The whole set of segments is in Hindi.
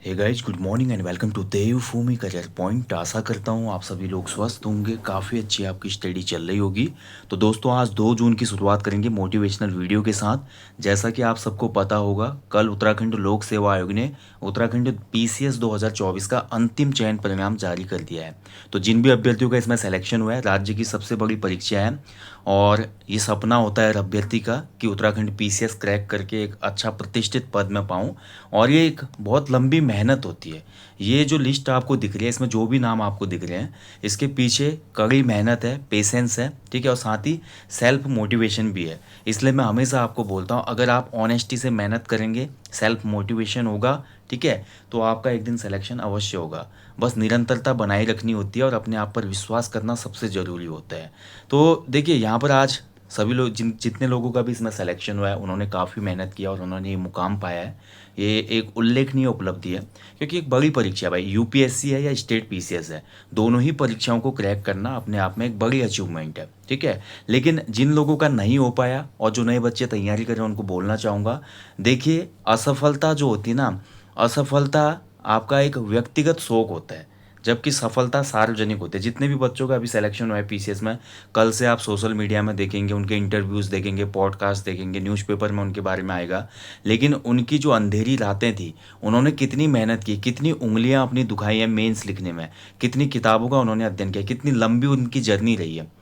Hey guys, good morning and welcome to Devbhoomi career point. आशा करता हूँ आप सभी लोग स्वस्थ होंगे, काफ़ी अच्छी आपकी स्टडी चल रही होगी। तो दोस्तों, आज 2 जून की शुरुआत करेंगे मोटिवेशनल वीडियो के साथ। जैसा कि आप सबको पता होगा, कल उत्तराखंड लोक सेवा आयोग ने उत्तराखंड पीसीएस 2024 का अंतिम चयन परिणाम जारी कर दिया है। तो जिन भी अभ्यर्थियों का इसमें सिलेक्शन हुआ है, राज्य की सबसे बड़ी परीक्षा है और ये सपना होता है हर अभ्यर्थी का कि उत्तराखंड पीसीएस क्रैक करके एक अच्छा प्रतिष्ठित पद में पाऊँ। और ये एक बहुत लंबी मेहनत होती है। ये जो लिस्ट आपको दिख रही है, इसमें जो भी नाम आपको दिख रहे हैं, इसके पीछे कड़ी मेहनत है, पेशेंस है, ठीक है, और साथ ही सेल्फ मोटिवेशन भी है। इसलिए मैं हमेशा आपको बोलता हूँ, अगर आप ऑनेस्टी से मेहनत करेंगे, सेल्फ मोटिवेशन होगा, ठीक है, तो आपका एक दिन सिलेक्शन अवश्य होगा। बस निरंतरता बनाए रखनी होती है और अपने आप पर विश्वास करना सबसे ज़रूरी होता है। तो देखिए, यहाँ पर आज सभी लोग जितने लोगों का भी इसमें सिलेक्शन हुआ है, उन्होंने काफ़ी मेहनत किया और उन्होंने ये मुकाम पाया है। ये एक उल्लेखनीय उपलब्धि है, क्योंकि एक बड़ी परीक्षा है भाई, यूपीएससी है या स्टेट पीसीएस है, दोनों ही परीक्षाओं को क्रैक करना अपने आप में एक बड़ी अचीवमेंट है, ठीक है। लेकिन जिन लोगों का नहीं हो पाया और जो नए बच्चे तैयारी कर रहे हैं, उनको बोलना चाहूँगा, देखिए, असफलता जो होती है ना, असफलता आपका एक व्यक्तिगत शौक होता है, जबकि सफलता सार्वजनिक होती है। जितने भी बच्चों का अभी सिलेक्शन हुआ है पीसीएस में, कल से आप सोशल मीडिया में देखेंगे, उनके इंटरव्यूज़ देखेंगे, पॉडकास्ट देखेंगे, न्यूज़पेपर में उनके बारे में आएगा। लेकिन उनकी जो अंधेरी रातें थी, उन्होंने कितनी मेहनत की, कितनी उंगलियां अपनी दुखाई हैं मेंस लिखने में, कितनी किताबों का उन्होंने अध्ययन किया, कितनी लंबी उनकी जर्नी रही है,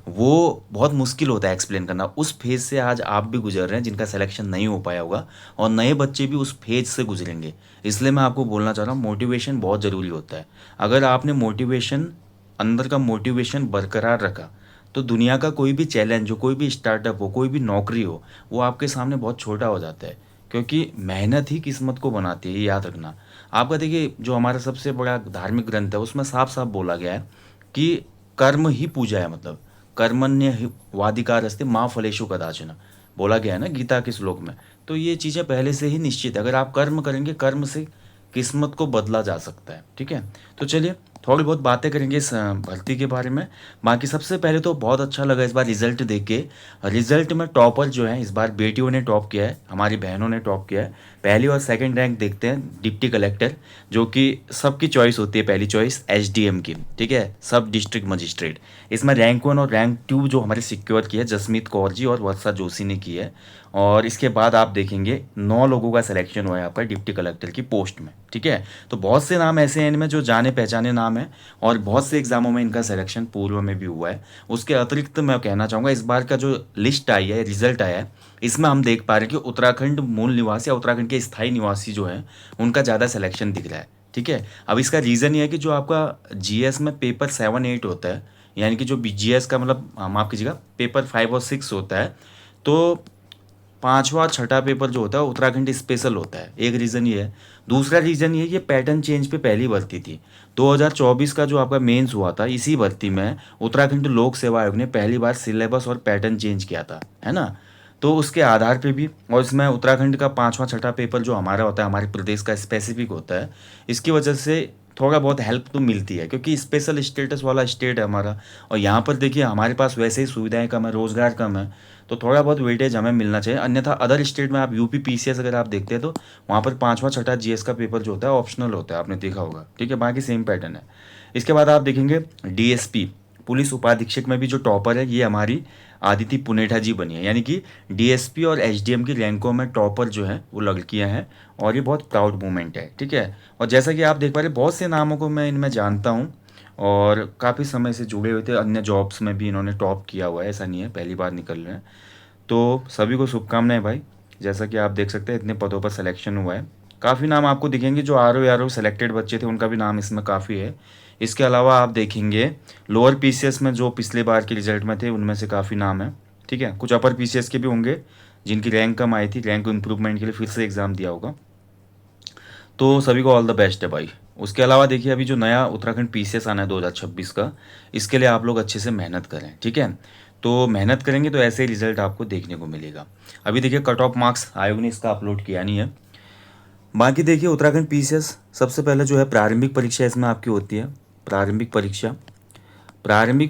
वो बहुत मुश्किल होता है एक्सप्लेन करना। उस फेज़ से आज आप भी गुजर रहे हैं जिनका सिलेक्शन नहीं हो पाया होगा, और नए बच्चे भी उस फेज़ से गुजरेंगे। इसलिए मैं आपको बोलना चाह रहा हूँ, मोटिवेशन बहुत ज़रूरी होता है। अगर आपने मोटिवेशन, अंदर का मोटिवेशन बरकरार रखा, तो दुनिया का कोई भी चैलेंज हो, कोई भी स्टार्टअप हो, कोई भी नौकरी हो, वो आपके सामने बहुत छोटा हो जाता है। क्योंकि मेहनत ही किस्मत को बनाती है, ये याद रखना। आपका देखिए, जो हमारा सबसे बड़ा धार्मिक ग्रंथ है, उसमें साफ साफ बोला गया है कि कर्म ही पूजा है, मतलब कर्मण्य वादिकारस्ते माँ फलेषु कदाचन, बोला गया है ना गीता के श्लोक में। तो ये चीज़ें पहले से ही निश्चित है, अगर आप कर्म करेंगे, कर्म से किस्मत को बदला जा सकता है, ठीक है। तो चलिए, थोड़ी बहुत बातें करेंगे इस भर्ती के बारे में। बाकी सबसे पहले तो बहुत अच्छा लगा इस बार रिजल्ट देख के। रिजल्ट में टॉपर जो है, इस बार बेटियों ने टॉप किया है, हमारी बहनों ने टॉप किया है। पहली और सेकंड रैंक देखते हैं डिप्टी कलेक्टर, जो कि सबकी चॉइस होती है, पहली चॉइस एसडीएम की, ठीक है, सब डिस्ट्रिक्ट मजिस्ट्रेट। इसमें रैंक 1 और रैंक 2 जो हमारे सिक्योर की है, जसमीत कौर जी और वर्षा जोशी ने की है। और इसके बाद आप देखेंगे 9 लोगों का सिलेक्शन हुआ है यहाँ पर डिप्टी कलेक्टर की पोस्ट में, ठीक है। तो बहुत से नाम ऐसे हैं इनमें जो जाने पहचाने नाम हैं, और बहुत से एग्जामों में इनका सिलेक्शन पूर्व में भी हुआ है। उसके अतिरिक्त मैं कहना चाहूँगा, इस बार का जो लिस्ट आई है, रिजल्ट आया है, इसमें हम देख पा रहे हैं कि उत्तराखंड मूल निवासी या उत्तराखंड के स्थायी निवासी जो हैं, उनका ज़्यादा सिलेक्शन दिख रहा है, ठीक है। अब इसका रीज़न ये है कि जो आपका जीएस में पेपर 7-8 होता है, यानी कि जो जीएस का मतलब, माफ़ कीजिएगा, पेपर 5 और 6 होता है, तो पाँचवा और छठा पेपर जो होता है उत्तराखंड स्पेशल होता है। एक रीज़न ये है। दूसरा रीज़न ये है कि पैटर्न चेंज पे पहली भर्ती थी। 2024 का जो आपका मेंस हुआ था, इसी भर्ती में उत्तराखंड लोक सेवा आयोग ने पहली बार सिलेबस और पैटर्न चेंज किया था, है ना। तो उसके आधार पे भी, और इसमें उत्तराखंड का पाँचवा छठा पेपर जो हमारा होता है, हमारे प्रदेश का स्पेसिफिक होता है, इसकी वजह से थोड़ा बहुत हेल्प तो मिलती है, क्योंकि स्पेशल स्टेटस वाला स्टेट है हमारा। और यहाँ पर देखिए, हमारे पास वैसे ही सुविधाएं कम है, रोज़गार कम है, तो थोड़ा बहुत वेटेज हमें मिलना चाहिए। अन्यथा अदर स्टेट में, आप यूपी पीसीएस अगर आप देखते हैं, तो वहाँ पर पाँचवा छठा जीएस का पेपर जो होता है ऑप्शनल होता है, आपने देखा होगा, ठीक है, बाकी सेम पैटर्न है। इसके बाद आप देखेंगे डीएसपी पुलिस उपाधीक्षक में भी जो टॉपर है, ये हमारी आदिति पुनेठा जी बनी है, यानी कि डीएसपी और एसडीएम की रैंकों में टॉपर जो है वो लड़कियां हैं, और ये बहुत प्राउड मोमेंट है, ठीक है। और जैसा कि आप देख पा रहे, बहुत से नामों को मैं इनमें जानता हूँ और काफ़ी समय से जुड़े हुए थे, अन्य जॉब्स में भी इन्होंने टॉप किया हुआ है, ऐसा नहीं है पहली बार निकल रहे हैं। तो सभी को शुभकामनाएं भाई। जैसा कि आप देख सकते हैं, इतने पदों पर सिलेक्शन हुआ है। काफ़ी नाम आपको दिखेंगे, जो आर ओ सेलेक्टेड बच्चे थे उनका भी नाम इसमें काफ़ी है। इसके अलावा आप देखेंगे लोअर पीसीएस में जो पिछले बार के रिजल्ट में थे, उनमें से काफ़ी नाम है, ठीक है। कुछ अपर पीसीएस के भी होंगे जिनकी रैंक कम आई थी, रैंक इम्प्रूवमेंट के लिए फिर से एग्ज़ाम दिया होगा। तो सभी को ऑल द बेस्ट है भाई। उसके अलावा देखिए, अभी जो नया उत्तराखंड पीसीएस आना है 2026 का, इसके लिए आप लोग अच्छे से मेहनत करें, ठीक है। तो मेहनत करेंगे तो ऐसे ही रिजल्ट आपको देखने को मिलेगा। अभी देखिए, कट ऑफ मार्क्स आयोग ने इसका अपलोड किया नहीं है। बाकी देखिए, उत्तराखंड पीसीएस सबसे पहले जो है प्रारंभिक परीक्षा इसमें आपकी होती है। प्रारंभिक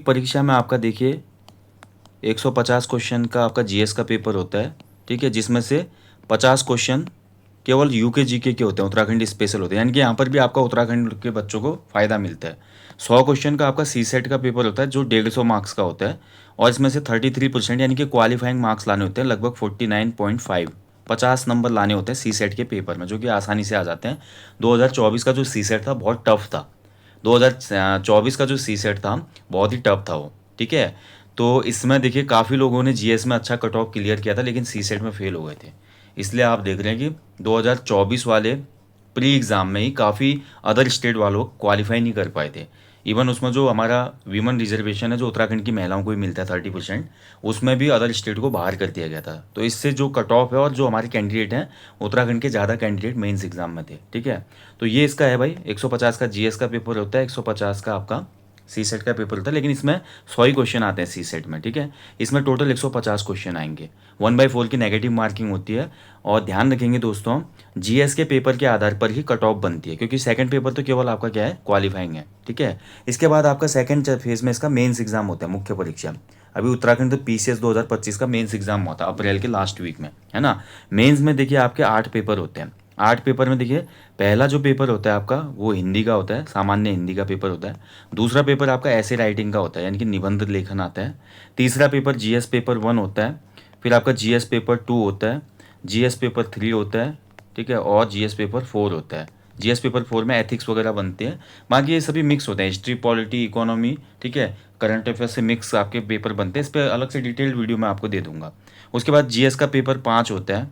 परीक्षा में आपका देखिए 150 क्वेश्चन का आपका जीएस का पेपर होता है, ठीक है, जिसमें से 50 क्वेश्चन केवल यूके जीके के होते हैं, उत्तराखंड स्पेशल होते हैं, यानी कि यहाँ पर भी आपका उत्तराखंड के बच्चों को फ़ायदा मिलता है। 100 क्वेश्चन का आपका सी सेट का पेपर होता है जो 150 मार्क्स का होता है, और इसमें से 33% यानी कि क्वालिफाइंग मार्क्स लाने होते हैं, लगभग 49.5 50 नंबर लाने होते हैं सी सेट के पेपर में, जो कि आसानी से आ जाते हैं। 2024 का जो सी सेट था बहुत टफ था, 2024 का जो सी सेट था बहुत ही टफ था वो, ठीक है। तो इसमें देखिए काफ़ी लोगों ने जीएस में अच्छा कट ऑफ क्लियर किया था, लेकिन सी सेट में फेल हो गए थे। इसलिए आप देख रहे हैं कि 2024 वाले प्री एग्ज़ाम में ही काफ़ी अदर स्टेट वालों क्वालिफाई नहीं कर पाए थे। इवन उसमें जो हमारा वीमन रिजर्वेशन है जो उत्तराखंड की महिलाओं को भी मिलता है 30%, उसमें भी अदर स्टेट को बाहर कर दिया गया था। तो इससे जो कट ऑफ है और जो हमारे कैंडिडेट हैं, उत्तराखंड के ज़्यादा कैंडिडेट मेंस एग्जाम में थे, ठीक है। तो ये इसका है भाई, 150 का जीएस का पेपर होता है, 150 का आपका सी सेट का पेपर होता है, लेकिन इसमें 100 ही क्वेश्चन आते हैं सी सेट में, ठीक है। इसमें टोटल 150 क्वेश्चन आएंगे, 1/4 की नेगेटिव मार्किंग होती है। और ध्यान रखेंगे दोस्तों, जीएस के पेपर के आधार पर ही कट ऑफ बनती है, क्योंकि सेकंड पेपर तो केवल आपका क्या है, क्वालिफाइंग है, ठीक है। इसके बाद आपका सेकंड फेज में इसका मेंस एग्जाम होता है, मुख्य परीक्षा। अभी उत्तराखंड तो पीसीएस 2025 का मेंस एग्जाम हुआ था अप्रैल के लास्ट वीक में, है ना। मेंस में देखिए आपके 8 पेपर होते हैं। 8 पेपर में देखिए, पहला जो पेपर होता है आपका वो हिंदी का होता है, सामान्य हिंदी का पेपर होता है। दूसरा पेपर आपका ऐसे राइटिंग का होता है, यानी कि निबंध लेखन आता है। तीसरा पेपर जीएस पेपर 1 होता है। फिर आपका जीएस पेपर 2 होता है, जीएस पेपर 3 होता है, ठीक है, और जीएस पेपर 4 होता है। जीएस पेपर 4 में एथिक्स वगैरह बनते हैं, बाकी ये सभी मिक्स होते हैं, हिस्ट्री, पॉलिटी, इकोनॉमी, ठीक है, करंट अफेयर से मिक्स आपके पेपर बनते हैं। इस पर अलग से डिटेल्ड वीडियो मैं आपको दे दूंगा। उसके बाद जीएस का पेपर 5 होता है,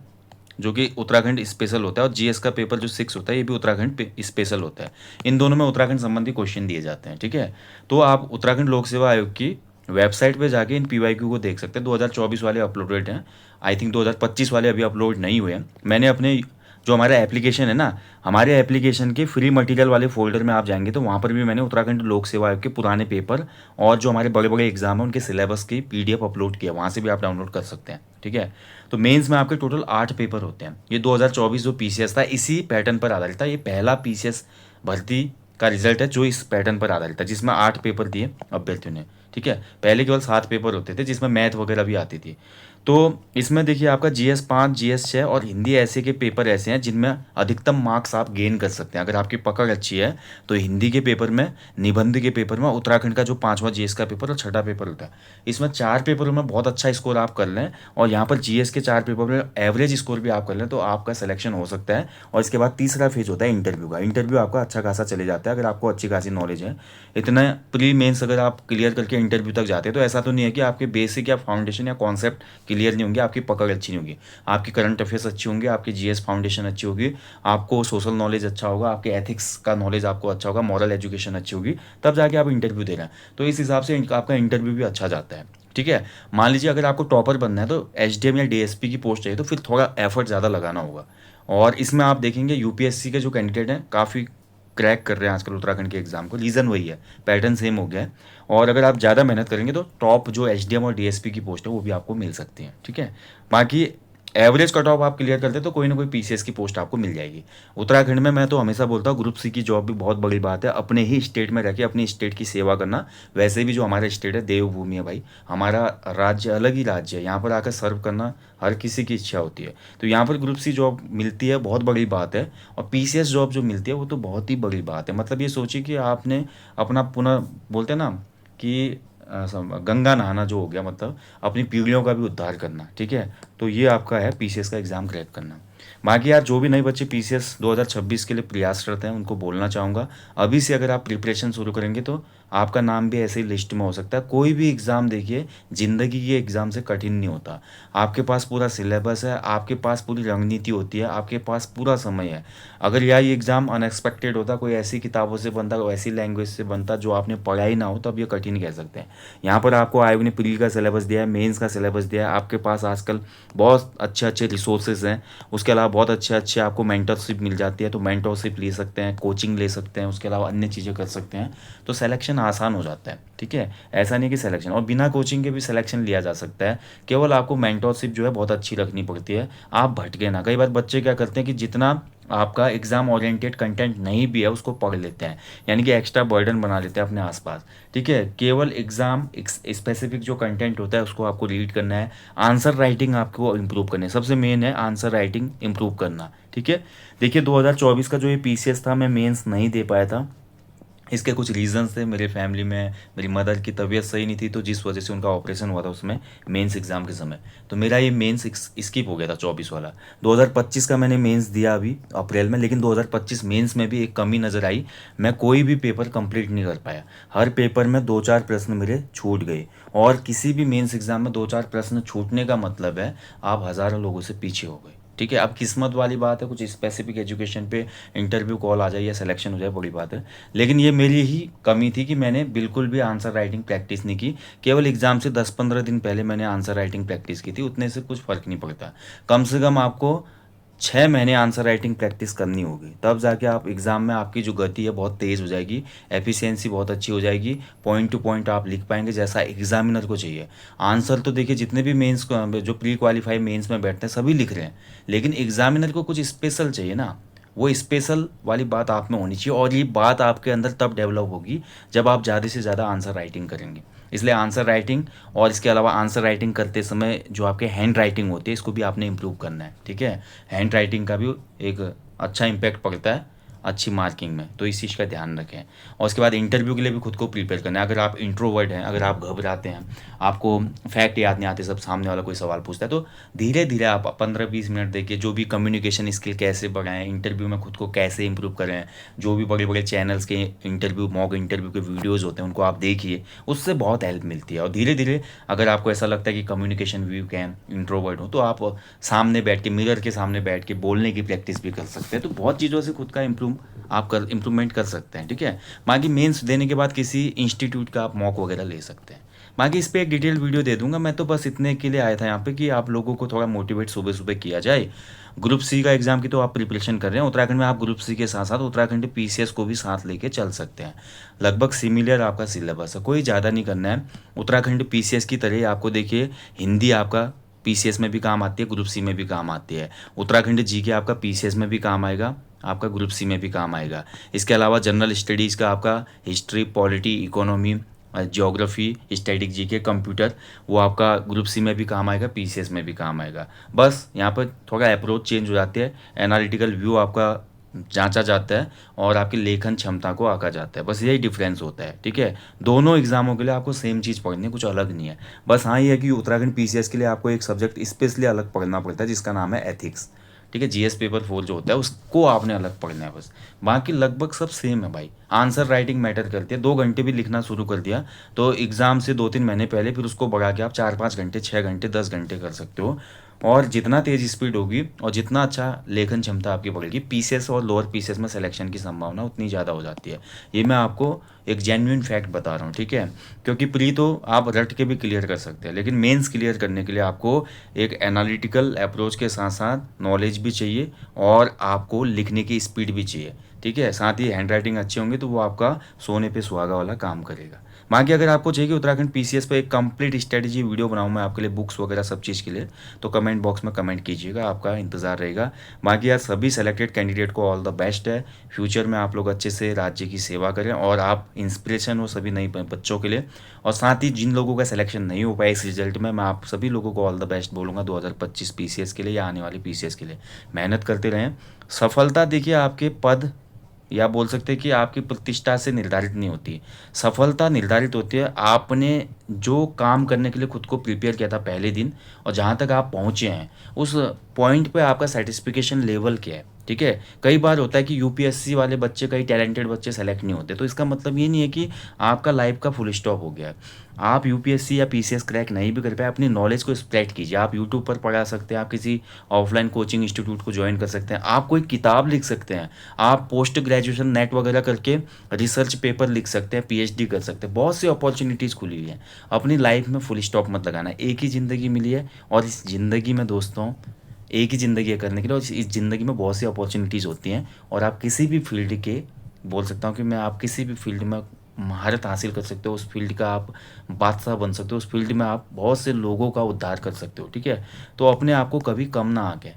जो कि उत्तराखंड स्पेशल होता है, और जीएस का पेपर जो 6 होता है ये भी उत्तराखंड स्पेशल होता है। इन दोनों में उत्तराखंड संबंधी क्वेश्चन दिए जाते हैं, ठीक है। तो आप उत्तराखंड लोक सेवा आयोग की वेबसाइट पे जाके इन पीवाईक्यू को देख सकते हैं। 2024 वाले अपलोडेड हैं, आई थिंक 2025 वाले अभी अपलोड नहीं हुए हैं। मैंने अपने जो हमारा एप्लीकेशन है ना, हमारे एप्लीकेशन के फ्री मटेरियल वाले फोल्डर में आप जाएंगे तो वहाँ पर भी मैंने उत्तराखंड लोक सेवा आयोग के पुराने पेपर और जो हमारे बड़े बड़े एग्जाम हैं उनके सिलेबस की पीडीएफ अपलोड किया, वहाँ से भी आप डाउनलोड कर सकते हैं, ठीक है। तो मेंस में आपके टोटल 8 पेपर होते हैं। ये 2024 जो पीसीएस था इसी पैटर्न पर आधारित था। ये पहला पीसीएस भर्ती का रिजल्ट है जो इस पैटर्न पर आधारित था, जिसमें 8 पेपर दिए अभ्यर्थियों ने, ठीक है। पहले केवल 7 पेपर होते थे जिसमें मैथ वगैरह भी आती थी। तो इसमें देखिए आपका जीएस 5, जीएस 6 और हिंदी ऐसे के पेपर ऐसे हैं जिनमें अधिकतम मार्क्स आप गेन कर सकते हैं। अगर आपकी पकड़ अच्छी है तो हिंदी के पेपर में, निबंध के पेपर में उत्तराखंड का जो 5वां जीएस का पेपर और 6ठा पेपर होता है, इसमें 4 पेपरों में बहुत अच्छा स्कोर आप कर लें और यहाँ पर जीएस के 4 पेपर में एवरेज स्कोर भी आप कर लें तो आपका सिलेक्शन हो सकता है। और इसके बाद तीसरा फेज होता है इंटरव्यू का। इंटरव्यू आपका अच्छा खासा चले जाता है अगर आपको अच्छी खासी नॉलेज है। इतना प्री मेंस अगर आप क्लियर करके इंटरव्यू तक जाते हैं तो ऐसा तो नहीं है कि आपके बेसिक या फाउंडेशन या कॉन्सेप्ट क्लियर नहीं होंगे, आपकी पकड़ अच्छी नहीं होगी, आपकी करंट अफेयर्स अच्छी होंगे, आपकी जीएस फाउंडेशन अच्छी होगी, आपको सोशल नॉलेज अच्छा होगा, आपके एथिक्स का नॉलेज आपको अच्छा होगा, मॉरल एजुकेशन अच्छी होगी, तब जाके आप इंटरव्यू दे रहे हैं। तो इस हिसाब से आपका इंटरव्यू भी अच्छा जाता है, ठीक है। मान लीजिए अगर आपको टॉपर बनना है तो एचडीएम या डीएसपी की पोस्ट चाहिए तो फिर थोड़ा एफर्ट ज़्यादा लगाना होगा। और इसमें आप देखेंगे यूपीएससी के जो कैंडिडेट हैं काफ़ी क्रैक कर रहे हैं आजकल उत्तराखंड के एग्जाम को। रीज़न वही है, पैटर्न सेम हो गया है। और अगर आप ज़्यादा मेहनत करेंगे तो टॉप जो एचडीएम और डीएसपी की पोस्ट है वो भी आपको मिल सकती है, ठीक है। बाकी एवरेज कट ऑफ आप क्लियर करते तो कोई ना कोई पीसीएस की पोस्ट आपको मिल जाएगी। उत्तराखंड में मैं तो हमेशा बोलता हूँ ग्रुप सी की जॉब भी बहुत बड़ी बात है। अपने ही स्टेट में रह के अपनी स्टेट की सेवा करना, वैसे भी जो हमारा स्टेट है देवभूमि है भाई, हमारा राज्य अलग ही राज्य है, यहाँ पर आकर सर्व करना हर किसी की इच्छा होती है। तो यहाँ पर ग्रुप सी जॉब मिलती है, बहुत बड़ी बात है। और पीसीएस जॉब जो मिलती है वो तो बहुत ही बड़ी बात है। मतलब ये सोचिए कि आपने अपना पुनः बोलते हैं ना कि गंगा नहाना जो हो गया, मतलब अपनी पीढ़ियों का भी उद्धार करना, ठीक है। तो ये आपका है पीसीएस का एग्ज़ाम क्रैक करना। बाकी यार जो भी नए बच्चे पीसीएस 2026 के लिए प्रयास करते हैं उनको बोलना चाहूँगा, अभी से अगर आप प्रिपरेशन शुरू करेंगे तो आपका नाम भी ऐसे ही लिस्ट में हो सकता है। कोई भी एग्ज़ाम देखिए ज़िंदगी के एग्ज़ाम से कठिन नहीं होता। आपके पास पूरा सिलेबस है, आपके पास पूरी रणनीति होती है, आपके पास पूरा समय है। अगर यह एग्ज़ाम अनएक्सपेक्टेड होता, कोई ऐसी किताबों से बनता, कोई ऐसी लैंग्वेज से बनता जो आपने पढ़ा ही ना हो, तो अब ये कठिन कह सकते हैं। यहाँ पर आपको आयोग ने प्री का सिलेबस दिया है, मेंस का सिलेबस दिया है, आपके पास आजकल बहुत अच्छे अच्छे रिसोर्सेज हैं। उसके अलावा बहुत अच्छे अच्छे आपको मेंटरशिप मिल जाती है, तो मेंटरशिप ले सकते हैं, कोचिंग ले सकते हैं, उसके अलावा अन्य चीज़ें कर सकते हैं, तो सिलेक्शन आसान हो जाता है, ठीक है। ऐसा नहीं कि सिलेक्शन, और बिना कोचिंग के भी सिलेक्शन लिया जा सकता है। केवल आपको मेंटरशिप जो है बहुत अच्छी रखनी पड़ती है, आप भटके ना। कई बार बच्चे क्या करते हैं कि जितना आपका एग्ज़ाम ओरिएंटेड कंटेंट नहीं भी है उसको पढ़ लेते हैं, यानी कि एक्स्ट्रा बर्डन बना लेते हैं अपने आसपास। ठीक है, केवल एग्ज़ाम स्पेसिफिक जो कंटेंट होता है उसको आपको रीड करना है। आंसर राइटिंग आपको इम्प्रूव करनी है, सबसे मेन है आंसर राइटिंग इम्प्रूव करना। ठीक है, देखिए 2024 का जो ये पीसीएस था मैं मेंस नहीं दे पाया था। इसके कुछ रीज़न्स थे, मेरे फैमिली में मेरी मदर की तबीयत सही नहीं थी, तो जिस वजह से उनका ऑपरेशन हुआ था उसमें मेंस एग्ज़ाम के समय, तो मेरा ये मेंस स्किप हो गया था 24 वाला। 2025 का मैंने मेंस दिया अभी अप्रैल में, लेकिन 2025 मेंस में भी एक कमी नज़र आई, मैं कोई भी पेपर कंप्लीट नहीं कर पाया। हर पेपर में 2-4 प्रश्न मेरे छूट गए, और किसी भी मेंस एग्ज़ाम में 2-4 प्रश्न छूटने का मतलब है आप हज़ारों लोगों से पीछे हो गए। ठीक है, अब किस्मत वाली बात है, कुछ स्पेसिफिक एजुकेशन पे इंटरव्यू कॉल आ जाए या सिलेक्शन हो जाए, बड़ी बात है। लेकिन ये मेरी ही कमी थी कि मैंने बिल्कुल भी आंसर राइटिंग प्रैक्टिस नहीं की। केवल एग्ज़ाम से 10-15 दिन पहले मैंने आंसर राइटिंग प्रैक्टिस की थी, उतने से कुछ फ़र्क नहीं पड़ता। कम से कम आपको 6 महीने आंसर राइटिंग प्रैक्टिस करनी होगी, तब जाके आप एग्ज़ाम में आपकी जो गति है बहुत तेज़ हो जाएगी, एफिशिएंसी बहुत अच्छी हो जाएगी, पॉइंट टू पॉइंट आप लिख पाएंगे जैसा एग्जामिनर को चाहिए। आंसर तो देखिए जितने भी मेंस जो प्री क्वालिफाई मेंस में बैठते हैं सभी लिख रहे हैं, लेकिन एग्जामिनर को कुछ स्पेशल चाहिए ना, वो स्पेशल वाली बात आप में होनी चाहिए, और ये बात आपके अंदर तब डेवलप होगी जब आप ज़्यादा से ज़्यादा आंसर राइटिंग करेंगे। इसलिए आंसर राइटिंग, और इसके अलावा आंसर राइटिंग करते समय जो आपके हैंड राइटिंग होती है इसको भी आपने इम्प्रूव करना है। ठीक है, हैंड राइटिंग का भी एक अच्छा इम्पैक्ट पड़ता है अच्छी मार्किंग में, तो इस चीज़ का ध्यान रखें। और उसके बाद इंटरव्यू के लिए भी खुद को प्रिपेयर करना है। अगर आप इंट्रोवर्ट हैं, अगर आप घबराते हैं, आपको फैक्ट याद नहीं आते, सब सामने वाला कोई सवाल पूछता है, तो धीरे धीरे आप 15-20 मिनट देखिए, जो भी कम्युनिकेशन स्किल कैसे बढ़ाएं, इंटरव्यू में खुद को कैसे इंप्रूव करें, जो भी बड़े बड़े चैनल्स के इंटरव्यू मॉक इंटरव्यू के वीडियोज़ होते हैं उनको आप देखिए, उससे बहुत हेल्प मिलती है। और धीरे धीरे अगर आपको ऐसा लगता है कि कम्युनिकेशन वीक है, इंट्रोवर्ट हो, तो आप सामने बैठ के, मिरर के सामने बैठ के बोलने की प्रैक्टिस भी कर सकते हैं। तो बहुत चीज़ों से खुद का इम्प्रूवमेंट कर सकते हैं। ठीक है, बाकी मेंस देने के बाद किसी इंस्टीट्यूट का आप मॉक वगैरह ले सकते हैं। बाकी इस पर एक डिटेल वीडियो दे दूंगा, मैं तो बस इतने के लिए आया था यहाँ पे कि आप लोगों को थोड़ा मोटिवेट सुबह सुबह किया जाए। ग्रुप सी का एग्ज़ाम की तो आप प्रिपरेशन कर रहे हैं उत्तराखंड में, आप ग्रुप सी के साथ साथ उत्तराखंड पीसीएस को भी साथ लेके चल सकते हैं। लगभग सिमिलर आपका सिलेबस है, कोई ज़्यादा नहीं करना है। उत्तराखंड पीसीएस की तरह ही आपको देखिए हिंदी आपका पीसीएस में भी काम आती है, ग्रुप सी में भी काम आती है। उत्तराखंड जीके आपका पीसीएस में भी काम आएगा, आपका ग्रुप सी में भी काम आएगा। इसके अलावा जनरल स्टडीज़ का आपका history, polity, economy, geography, static GK, computer, वो आपका ग्रुप सी में भी काम आएगा, पीसीएस में भी काम आएगा। बस यहाँ पर थोड़ा अप्रोच चेंज हो जाती है, एनालिटिकल व्यू आपका जांचा जाता है और आपकी लेखन क्षमता को आंका जाता है, बस यही डिफरेंस होता है। ठीक है, दोनों एग्जामों के लिए आपको सेम चीज़ पढ़नी है, कुछ अलग नहीं है। बस हाँ ये है कि उत्तराखंड पीसीएस के लिए आपको एक सब्जेक्ट स्पेशली अलग पढ़ना पड़ता है जिसका नाम है एथिक्स। ठीक है, जीएस पेपर 4 जो होता है उसको आपने अलग पढ़ना है बस, बाकी लगभग सब सेम है भाई। आंसर राइटिंग मैटर करती है, 2 घंटे भी लिखना शुरू कर दिया तो एग्ज़ाम से 2-3 महीने पहले फिर उसको बढ़ा के आप 4-5 घंटे, 6 घंटे, 10 घंटे कर सकते हो। और जितना तेज़ स्पीड होगी और जितना अच्छा लेखन क्षमता आपकी बढ़ेगी, पीसीएस और लोअर पीसीएस में सिलेक्शन की संभावना उतनी ज़्यादा हो जाती है। ये मैं आपको एक जेन्युइन फैक्ट बता रहा हूँ। ठीक है, क्योंकि प्री तो आप रट के भी क्लियर कर सकते हैं, लेकिन मेंस क्लियर करने के लिए आपको एक एनालिटिकल अप्रोच के साथ साथ नॉलेज भी चाहिए और आपको लिखने की स्पीड भी चाहिए। ठीक है, साथ ही हैंड राइटिंग अच्छी होंगी तो वो आपका सोने पे सुहागा वाला काम करेगा। बाकी अगर आपको चाहिए कि उत्तराखंड पीसीएस पे एक कंप्लीट स्ट्रेटजी वीडियो बनाऊँ मैं आपके लिए, बुक्स वगैरह सब चीज़ के लिए, तो कमेंट बॉक्स में कमेंट कीजिएगा, आपका इंतज़ार रहेगा। बाकी यार सभी सेलेक्टेड कैंडिडेट को ऑल द बेस्ट है। फ्यूचर में आप लोग अच्छे से राज्य की सेवा करें और आप इंस्पिरेशन हो सभी नई बच्चों के लिए। और साथ ही जिन लोगों का सिलेक्शन नहीं हो पाया इस रिजल्ट में, मैं आप सभी लोगों को ऑल द बेस्ट बोलूँगा 2025 पीसीएस के लिए या आने वाली पीसीएस के लिए। मेहनत करते रहें। सफलता देखिए आपके पद या बोल सकते हैं कि आपकी प्रतिष्ठा से निर्धारित नहीं होती, सफलता निर्धारित होती है आपने जो काम करने के लिए खुद को प्रिपेयर किया था पहले दिन, और जहाँ तक आप पहुँचे हैं उस पॉइंट पे आपका सेटिस्फिकेशन लेवल क्या है। ठीक है, कई बार होता है कि यूपीएससी वाले बच्चे, कई टैलेंटेड बच्चे सेलेक्ट नहीं होते, तो इसका मतलब ये नहीं है कि आपका लाइफ का फुल स्टॉप हो गया है। आप यूपीएससी या पीसीएस क्रैक नहीं भी कर पाए, अपनी नॉलेज को स्प्रेड कीजिए। आप यूट्यूब पर पढ़ा सकते हैं, आप किसी ऑफलाइन कोचिंग इंस्टीट्यूट को ज्वाइन कर सकते हैं, आप कोई किताब लिख सकते हैं, आप पोस्ट ग्रेजुएशन नेट वगैरह करके रिसर्च पेपर लिख सकते हैं, पीएचडी कर सकते हैं। बहुत सी अपॉर्चुनिटीज़ खुली हुई हैं। अपनी लाइफ में फुल स्टॉप मत लगाना, एक ही ज़िंदगी मिली है और इस ज़िंदगी में दोस्तों एक ही ज़िंदगी है करने के लिए, और इस ज़िंदगी में बहुत सी अपॉर्चुनिटीज़ होती हैं। और आप किसी भी फील्ड के, बोल सकता हूँ कि मैं, आप किसी भी फील्ड में महारत हासिल कर सकते हो, उस फील्ड का आप बादशाह बन सकते हो, उस फील्ड में आप बहुत से लोगों का उद्धार कर सकते हो। ठीक है, तो अपने आप को कभी कम ना आके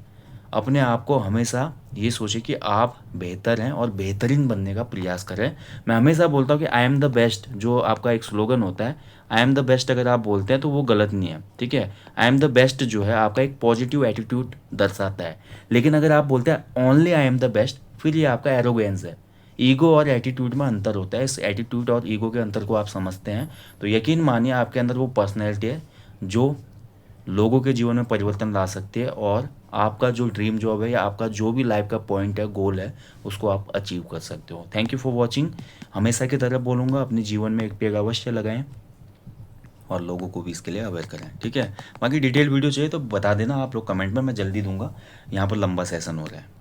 अपने आप को हमेशा ये सोचें कि आप बेहतर हैं और बेहतरीन बनने का प्रयास करें। मैं हमेशा बोलता हूँ कि आई एम द बेस्ट, जो आपका एक स्लोगन होता है, आई एम द बेस्ट अगर आप बोलते हैं तो वो गलत नहीं है, ठीक है। आई एम द बेस्ट जो है आपका एक पॉजिटिव एटीट्यूड दर्शाता है। लेकिन अगर आप बोलते हैं only I am the best, फिर ये आपका एरोगेंस है। ईगो और एटीट्यूड में अंतर होता है। इस एटीट्यूड और ईगो के अंतर को आप समझते हैं तो यकीन मानिए आपके अंदर वो पर्सनैलिटी है जो लोगों के जीवन में परिवर्तन ला सकती है, और आपका जो ड्रीम जॉब है या आपका जो भी लाइफ का पॉइंट है, गोल है, उसको आप अचीव कर सकते हो। Thank you for watching. हमेशा की तरह बोलूँगा, अपने जीवन में एक पेड़ अवश्य लगाएं और लोगों को भी इसके लिए अवेयर करें, ठीक है। बाकी डिटेल वीडियो चाहिए तो बता देना आप लोग कमेंट में, मैं जल्दी दूंगा। यहाँ पर लंबा सेशन हो रहा है।